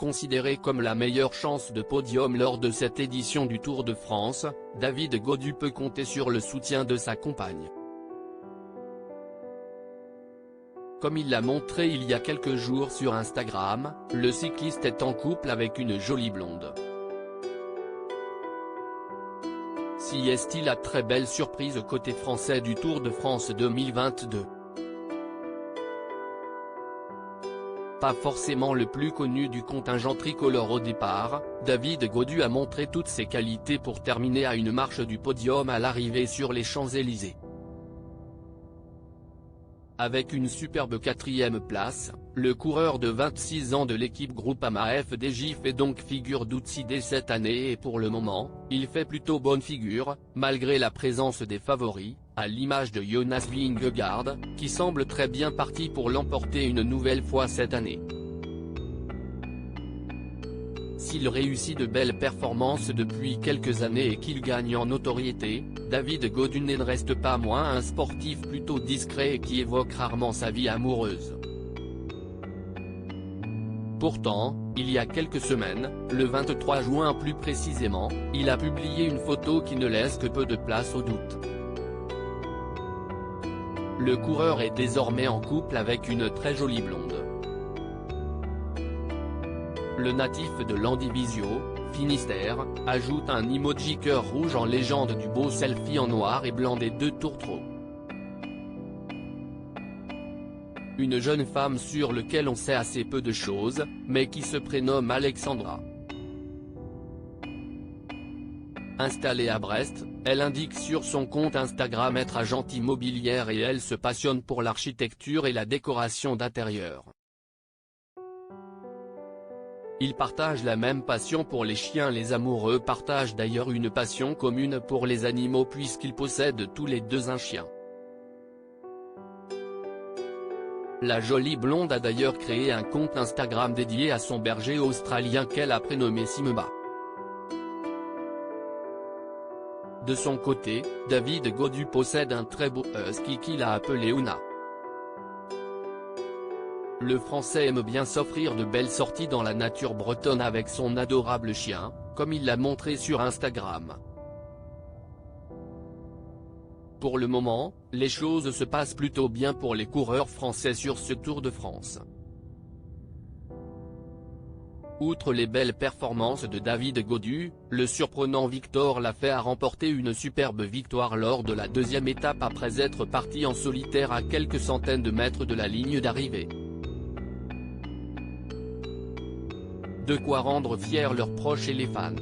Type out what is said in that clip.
considéré comme la meilleure chance de podium lors de cette édition du Tour de France, David Gaudu peut compter sur le soutien de sa compagne. Comme il l'a montré il y a quelques jours sur Instagram, le cycliste est en couple avec une jolie blonde. Si est-il la très belle surprise côté français du Tour de France 2022. Pas forcément le plus connu du contingent tricolore au départ, David Gaudu a montré toutes ses qualités pour terminer à une marche du podium à l'arrivée sur les Champs-Élysées. Avec une superbe 4e place, le coureur de 26 ans de l'équipe Groupama FDJ fait donc figure d'outsider cette année et pour le moment, il fait plutôt bonne figure, malgré la présence des favoris, à l'image de Jonas Vingegaard, qui semble très bien parti pour l'emporter une nouvelle fois cette année. S'il réussit de belles performances depuis quelques années et qu'il gagne en notoriété, David Gaudu ne reste pas moins un sportif plutôt discret et qui évoque rarement sa vie amoureuse. Pourtant, il y a quelques semaines, le 23 juin plus précisément, il a publié une photo qui ne laisse que peu de place au doute. Le coureur est désormais en couple avec une très jolie blonde. Le natif de Landivisiau, Finistère, ajoute un emoji cœur rouge en légende du beau selfie en noir et blanc des 2 tourtereaux. Une jeune femme sur laquelle on sait assez peu de choses, mais qui se prénomme Alexandra. Installée à Brest, elle indique sur son compte Instagram être agente immobilière et elle se passionne pour l'architecture et la décoration d'intérieur. Ils partagent la même passion pour les chiens. Les amoureux partagent d'ailleurs une passion commune pour les animaux puisqu'ils possèdent tous les 2 un chien. La jolie blonde a d'ailleurs créé un compte Instagram dédié à son berger australien qu'elle a prénommé Simba. De son côté, David Gaudu possède un très beau husky qu'il a appelé Ouna. Le Français aime bien s'offrir de belles sorties dans la nature bretonne avec son adorable chien, comme il l'a montré sur Instagram. Pour le moment, les choses se passent plutôt bien pour les coureurs français sur ce Tour de France. Outre les belles performances de David Gaudu, le surprenant Victor Lafay a remporté une superbe victoire lors de la 2e étape après être parti en solitaire à quelques centaines de mètres de la ligne d'arrivée. De quoi rendre fiers leurs proches et les fans.